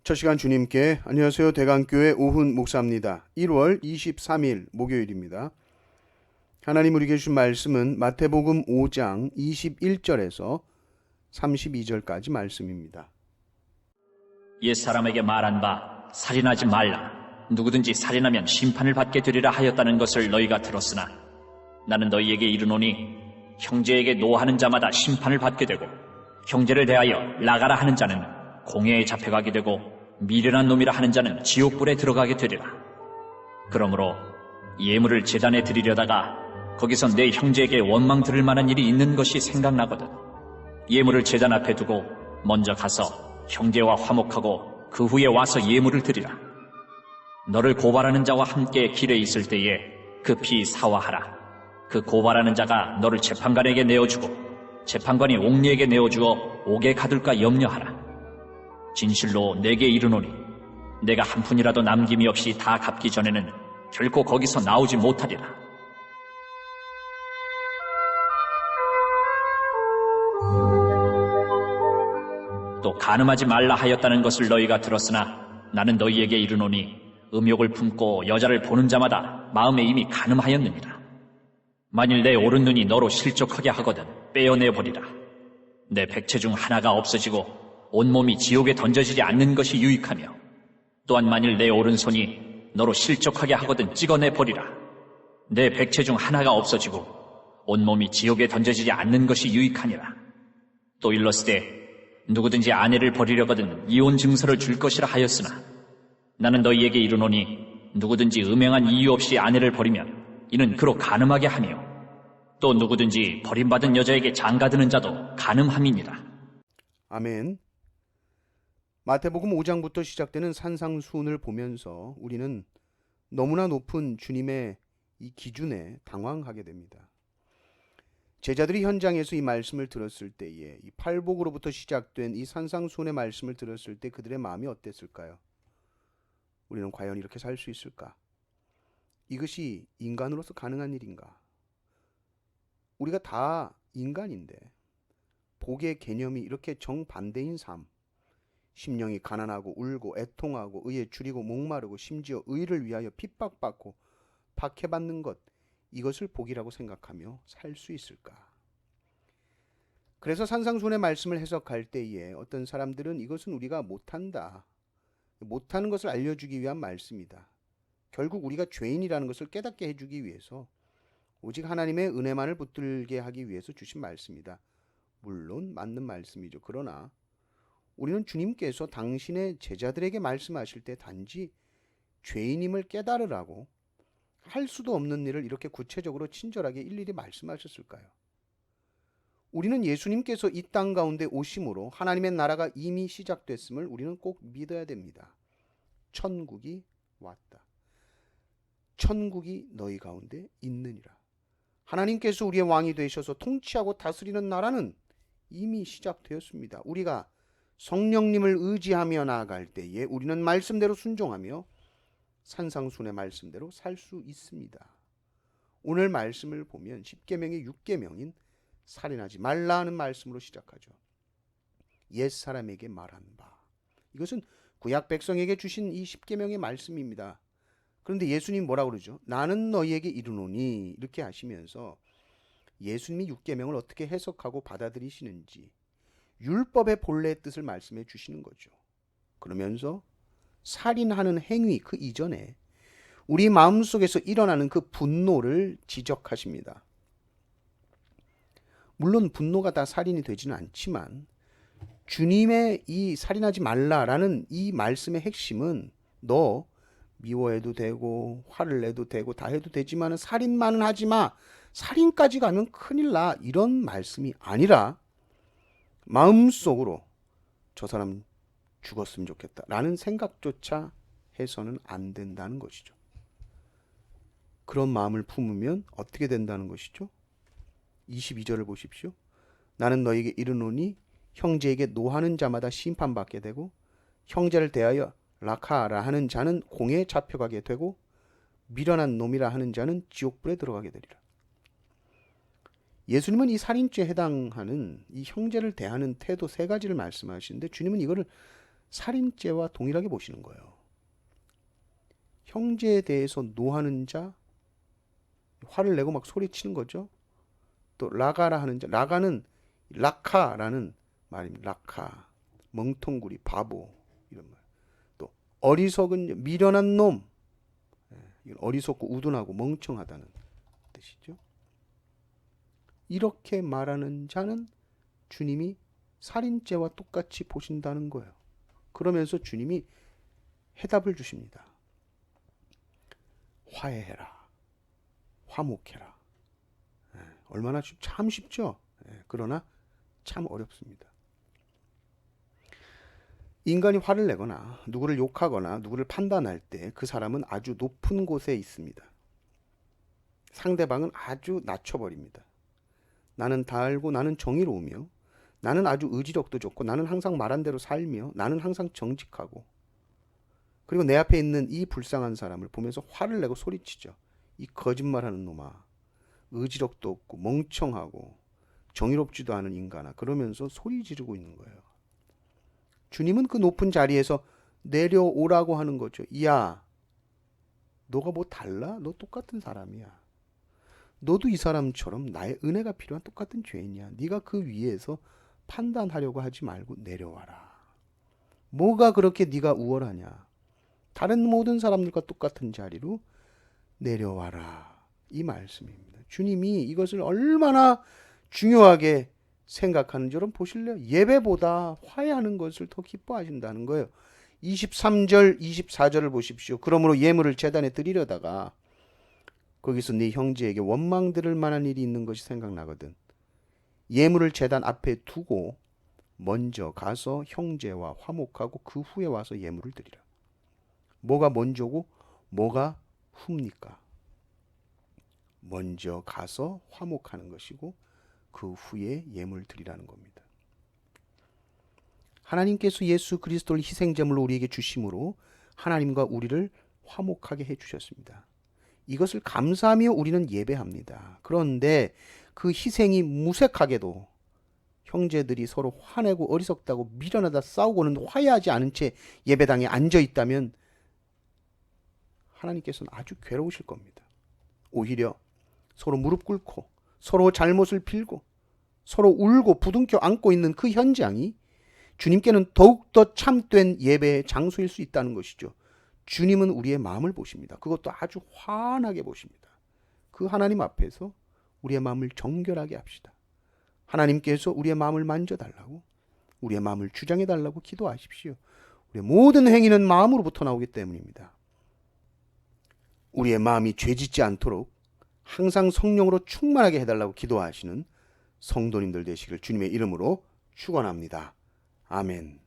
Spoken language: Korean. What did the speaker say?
첫 시간 주님께 안녕하세요. 대강교회 오훈 목사입니다. 1월 23일 목요일입니다. 하나님 우리에게 주신 말씀은 마태복음 5장 21절에서 32절까지 말씀입니다. 옛 사람에게 말한 바 살인하지 말라. 누구든지 살인하면 심판을 받게 되리라 하였다는 것을 너희가 들었으나 나는 너희에게 이르노니 형제에게 노하는 자마다 심판을 받게 되고 형제를 대하여 나가라 하는 자는 공회에 잡혀가게 되고 미련한 놈이라 하는 자는 지옥불에 들어가게 되리라. 그러므로 예물을 제단에 드리려다가 거기서 내 형제에게 원망 들을 만한 일이 있는 것이 생각나거든 예물을 제단 앞에 두고 먼저 가서 형제와 화목하고 그 후에 와서 예물을 드리라. 너를 고발하는 자와 함께 길에 있을 때에 급히 사화하라. 그 고발하는 자가 너를 재판관에게 내어주고 재판관이 옥리에게 내어주어 옥에 가둘까 염려하라. 진실로 내게 이르노니 내가 한 푼이라도 남김이 없이 다 갚기 전에는 결코 거기서 나오지 못하리라. 또 간음하지 말라 하였다는 것을 너희가 들었으나 나는 너희에게 이르노니 음욕을 품고 여자를 보는 자마다 마음에 이미 간음하였느니라. 만일 내 오른눈이 너로 실족하게 하거든 빼어내버리라. 내 백체 중 하나가 없어지고 온몸이 지옥에 던져지지 않는 것이 유익하며 또한 만일 내 오른손이 너로 실족하게 하거든 찍어내버리라. 내 백체 중 하나가 없어지고 온몸이 지옥에 던져지지 않는 것이 유익하니라. 또 일렀으되 누구든지 아내를 버리려거든 이혼 증서를 줄 것이라 하였으나 나는 너희에게 이르노니 누구든지 음행한 이유 없이 아내를 버리면 이는 그로 간음하게 하며 또 누구든지 버림받은 여자에게 장가드는 자도 간음함이니라. 아멘. 마태복음 5장부터 시작되는 산상수훈을 보면서 우리는 너무나 높은 주님의 이 기준에 당황하게 됩니다. 제자들이 현장에서 이 말씀을 들었을 때에 이 팔복으로부터 시작된 이 산상수훈의 말씀을 들었을 때 그들의 마음이 어땠을까요? 우리는 과연 이렇게 살 수 있을까? 이것이 인간으로서 가능한 일인가? 우리가 다 인간인데 복의 개념이 이렇게 정반대인 삶, 심령이 가난하고 울고 애통하고 의에 줄이고 목마르고 심지어 의를 위하여 핍박받고 박해받는 것, 이것을 복이라고 생각하며 살 수 있을까? 그래서 산상수훈의 말씀을 해석할 때에 어떤 사람들은 이것은 우리가 못한다, 못하는 것을 알려주기 위한 말씀이다. 결국 우리가 죄인이라는 것을 깨닫게 해주기 위해서 오직 하나님의 은혜만을 붙들게 하기 위해서 주신 말씀이다. 물론 맞는 말씀이죠. 그러나 우리는 주님께서 당신의 제자들에게 말씀하실 때 단지 죄인임을 깨달으라고 할 수도 없는 일을 이렇게 구체적으로 친절하게 일일이 말씀하셨을까요? 우리는 예수님께서 이 땅 가운데 오심으로 하나님의 나라가 이미 시작됐음을 우리는 꼭 믿어야 됩니다. 천국이 왔다. 천국이 너희 가운데 있느니라. 하나님께서 우리의 왕이 되셔서 통치하고 다스리는 나라는 이미 시작되었습니다. 우리가 성령님을 의지하며 나아갈 때에 우리는 말씀대로 순종하며 산상수훈의 말씀대로 살 수 있습니다. 오늘 말씀을 보면 10계명의 6계명인 살인하지 말라 하는 말씀으로 시작하죠. 옛사람에게 말한 바. 이것은 구약 백성에게 주신 이 10계명의 말씀입니다. 그런데 예수님 뭐라고 그러죠? 나는 너희에게 이르노니, 이렇게 하시면서 예수님이 6계명을 어떻게 해석하고 받아들이시는지 율법의 본래의 뜻을 말씀해 주시는 거죠. 그러면서 살인하는 행위 그 이전에 우리 마음속에서 일어나는 그 분노를 지적하십니다. 물론 분노가 다 살인이 되지는 않지만 주님의 이 살인하지 말라라는 이 말씀의 핵심은 너 미워해도 되고 화를 내도 되고 다 해도 되지만 살인만은 하지 마. 살인까지 가면 큰일 나. 이런 말씀이 아니라 마음속으로 저 사람 죽었으면 좋겠다 라는 생각조차 해서는 안 된다는 것이죠. 그런 마음을 품으면 어떻게 된다는 것이죠? 22절을 보십시오. 나는 너에게 이르노니 형제에게 노하는 자마다 심판받게 되고 형제를 대하여 라카라 하는 자는 공에 잡혀가게 되고 미련한 놈이라 하는 자는 지옥불에 들어가게 되리라. 예수님은 이 살인죄에 해당하는 이 형제를 대하는 태도 세 가지를 말씀하시는데 주님은 이거를 살인죄와 동일하게 보시는 거예요. 형제에 대해서 노하는 자, 화를 내고 막 소리치는 거죠. 또 라가라 하는 자, 라가는 라카라는 말입니다. 라카, 멍텅구리, 바보 이런 말. 또 어리석은 미련한 놈, 이건 어리석고 우둔하고 멍청하다는 뜻이죠. 이렇게 말하는 자는 주님이 살인죄와 똑같이 보신다는 거예요. 그러면서 주님이 해답을 주십니다. 화해해라. 화목해라. 얼마나 참 쉽죠? 그러나 참 어렵습니다. 인간이 화를 내거나 누구를 욕하거나 누구를 판단할 때 그 사람은 아주 높은 곳에 있습니다. 상대방은 아주 낮춰버립니다. 나는 다 알고 나는 정의로우며 나는 아주 의지력도 좋고 나는 항상 말한 대로 살며 나는 항상 정직하고 그리고 내 앞에 있는 이 불쌍한 사람을 보면서 화를 내고 소리치죠. 이 거짓말하는 놈아, 의지력도 없고 멍청하고 정의롭지도 않은 인간아, 그러면서 소리 지르고 있는 거예요. 주님은 그 높은 자리에서 내려오라고 하는 거죠. 야, 너가 뭐 달라? 너 똑같은 사람이야. 너도 이 사람처럼 나의 은혜가 필요한 똑같은 죄인이야. 네가 그 위에서 판단하려고 하지 말고 내려와라. 뭐가 그렇게 네가 우월하냐? 다른 모든 사람들과 똑같은 자리로 내려와라. 이 말씀입니다. 주님이 이것을 얼마나 중요하게 생각하는지 여러분 보실래요? 예배보다 화해하는 것을 더 기뻐하신다는 거예요. 23절, 24절을 보십시오. 그러므로 예물을 제단에 드리려다가 거기서 네 형제에게 원망 들을 만한 일이 있는 것이 생각나거든. 예물을 제단 앞에 두고 먼저 가서 형제와 화목하고 그 후에 와서 예물을 드리라. 뭐가 먼저고 뭐가 후입니까? 먼저 가서 화목하는 것이고 그 후에 예물 드리라는 겁니다. 하나님께서 예수 그리스도를 희생제물로 우리에게 주심으로 하나님과 우리를 화목하게 해주셨습니다. 이것을 감사하며 우리는 예배합니다. 그런데 그 희생이 무색하게도 형제들이 서로 화내고 어리석다고 미련하다 싸우고는 화해하지 않은 채 예배당에 앉아 있다면 하나님께서는 아주 괴로우실 겁니다. 오히려 서로 무릎 꿇고 서로 잘못을 빌고 서로 울고 부둥켜 안고 있는 그 현장이 주님께는 더욱더 참된 예배의 장소일 수 있다는 것이죠. 주님은 우리의 마음을 보십니다. 그것도 아주 환하게 보십니다. 그 하나님 앞에서 우리의 마음을 정결하게 합시다. 하나님께서 우리의 마음을 만져달라고, 우리의 마음을 주장해달라고 기도하십시오. 우리의 모든 행위는 마음으로부터 나오기 때문입니다. 우리의 마음이 죄짓지 않도록 항상 성령으로 충만하게 해달라고 기도하시는 성도님들 되시길 주님의 이름으로 축원합니다. 아멘.